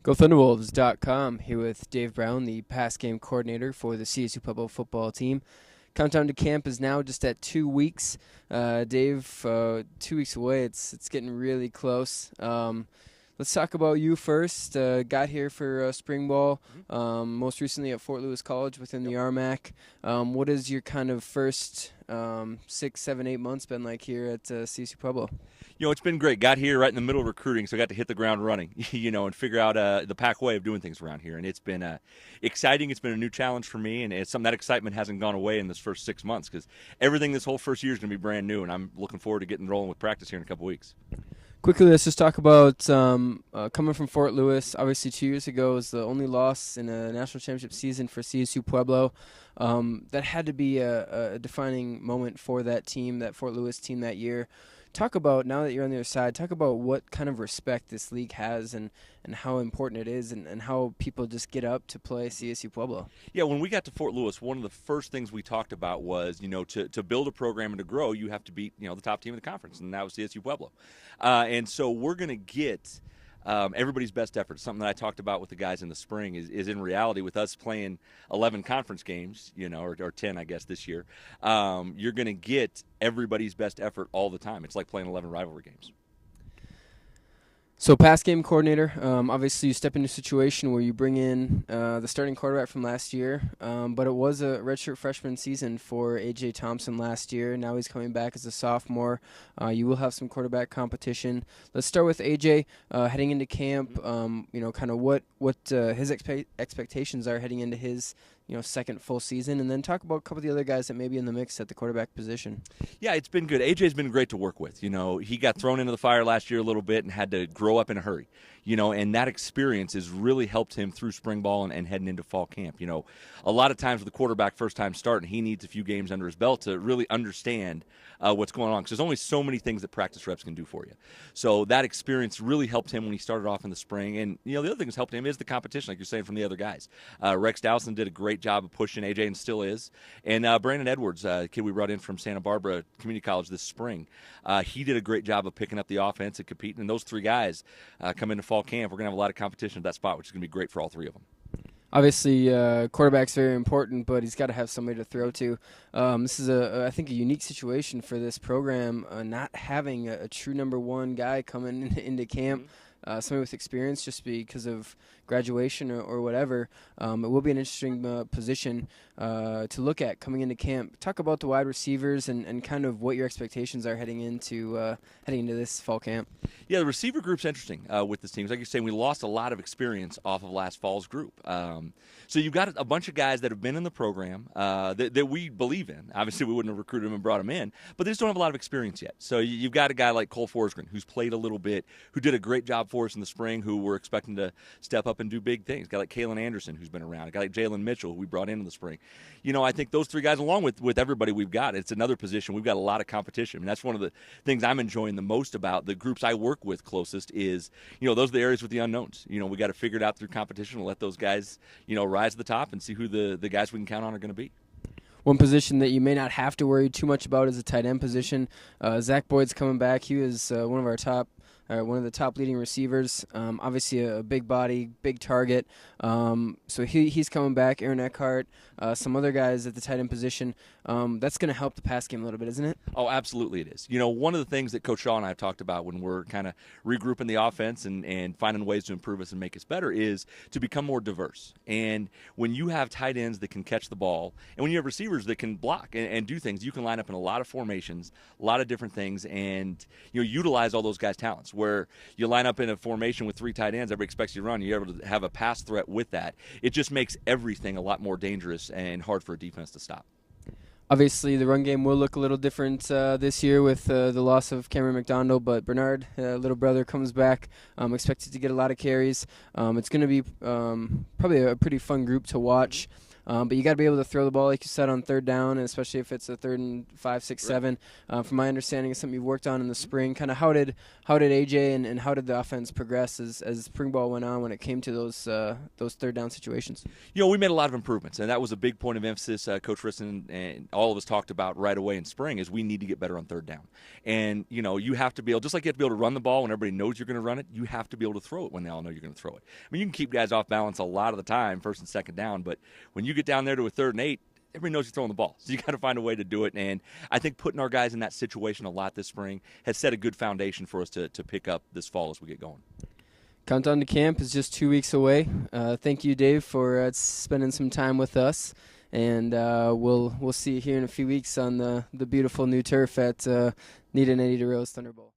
GoThunderwolves.com here with Dave Brown, the pass game coordinator for the CSU-Pueblo football team. Countdown to camp is now just at 2 weeks. Dave, 2 weeks away. It's getting really close. Let's talk about you first. Got here for spring ball, most recently at Fort Lewis College within the RMAC. What has your kind of first 6, 7, 8 months been like here at CSU Pueblo? It's been great. Got here right in the middle of recruiting, so I got to hit the ground running, and figure out the Pac way of doing things around here. And it's been exciting. It's been a new challenge for me, and it's something that excitement hasn't gone away in this first 6 months because everything this whole first year is going to be brand new, and I'm looking forward to getting rolling with practice here in a couple weeks. Quickly, let's just talk about coming from Fort Lewis. Obviously, 2 years ago was the only loss in a national championship season for CSU Pueblo. That had to be a defining moment for that team, that Fort Lewis team that year. Talk about, now that you're on the other side, talk about what kind of respect this league has and how important it is and how people just get up to play CSU Pueblo. Yeah, when we got to Fort Lewis, one of the first things we talked about was, to build a program and to grow, you have to beat, the top team in the conference, and that was CSU Pueblo. And so we're going to get everybody's best effort. Something that I talked about with the guys in the spring is in reality with us playing 11 conference games, or 10, I guess, this year, you're going to get everybody's best effort all the time. It's like playing 11 rivalry games. So pass game coordinator, obviously you step into a situation where you bring in the starting quarterback from last year, but it was a redshirt freshman season for A.J. Thompson last year. Now he's coming back as a sophomore. You will have some quarterback competition. Let's start with A.J. Heading into camp, kind of what his expectations are heading into his second full season, and then talk about a couple of the other guys that may be in the mix at the quarterback position. Yeah, it's been good. AJ's been great to work with. He got thrown into the fire last year a little bit and had to grow up in a hurry. And that experience has really helped him through spring ball and heading into fall camp. A lot of times with the quarterback first time starting, he needs a few games under his belt to really understand what's going on, because there's only so many things that practice reps can do for you. So that experience really helped him when he started off in the spring. And, the other thing that's helped him is the competition, like you're saying, from the other guys. Rex Dowson did a great job of pushing AJ and still is. And Brandon Edwards, a kid we brought in from Santa Barbara Community College this spring, he did a great job of picking up the offense and competing. And those three guys come into fall camp. We're going to have a lot of competition at that spot, which is going to be great for all three of them. Obviously, quarterback's very important, but he's got to have somebody to throw to. This is, I think, a unique situation for this program, not having a true number one guy coming into camp. Somebody with experience just because of graduation or whatever. It will be an interesting position to look at coming into camp. Talk about the wide receivers and kind of what your expectations are heading into this fall camp. Yeah, the receiver group's interesting with this team. Like you're saying, we lost a lot of experience off of last fall's group. So you've got a bunch of guys that have been in the program that we believe in. Obviously, we wouldn't have recruited them and brought them in, but they just don't have a lot of experience yet. So you've got a guy like Cole Forsgren, who's played a little bit, who did a great job for us in the spring, who we're expecting to step up and do big things. A guy like Kalen Anderson, who's been around. A guy like Jalen Mitchell, who we brought in the spring. I think those three guys, along with everybody we've got, it's another position. We've got a lot of competition. And that's one of the things I'm enjoying the most about the groups I work with closest is, those are the areas with the unknowns. We got to figure it out through competition and let those guys, rise to the top and see who the guys we can count on are going to be. One position that you may not have to worry too much about is the tight end position. Zach Boyd's coming back. He was one of the top leading receivers. Obviously a big body, big target. So he's coming back. Aaron Eckhart, some other guys at the tight end position. That's going to help the pass game a little bit, isn't it? Oh, absolutely it is. One of the things that Coach Shaw and I have talked about when we're kind of regrouping the offense and finding ways to improve us and make us better is to become more diverse. And when you have tight ends that can catch the ball, and when you have receivers that can block and do things, you can line up in a lot of formations, a lot of different things, and utilize all those guys' talents. Where you line up in a formation with three tight ends, everybody expects you to run, you're able to have a pass threat with that. It just makes everything a lot more dangerous and hard for a defense to stop. Obviously, the run game will look a little different this year with the loss of Cameron McDonald, but Bernard, little brother, comes back, expected to get a lot of carries. It's going to be probably a pretty fun group to watch. But you got to be able to throw the ball, like you said, on third down, and especially if it's a 3rd and 5, 6, 7. From my understanding, it's something you've worked on in the spring. Kind of how did AJ and how did the offense progress as spring ball went on when it came to those third down situations? We made a lot of improvements, and that was a big point of emphasis. Coach Risson and all of us talked about right away in spring is we need to get better on third down. And, you have to be able, just like you have to be able to run the ball when everybody knows you're going to run it, you have to be able to throw it when they all know you're going to throw it. I mean, you can keep guys off balance a lot of the time, 1st and 2nd down, but when you get down there to a 3rd and 8, everybody knows you're throwing the ball. So you got to find a way to do it. And I think putting our guys in that situation a lot this spring has set a good foundation for us to pick up this fall as we get going. Countdown to camp is just 2 weeks away. Thank you, Dave, for spending some time with us. And we'll see you here in a few weeks on the beautiful new turf at Need and Eddie DeRose Thunderbolt.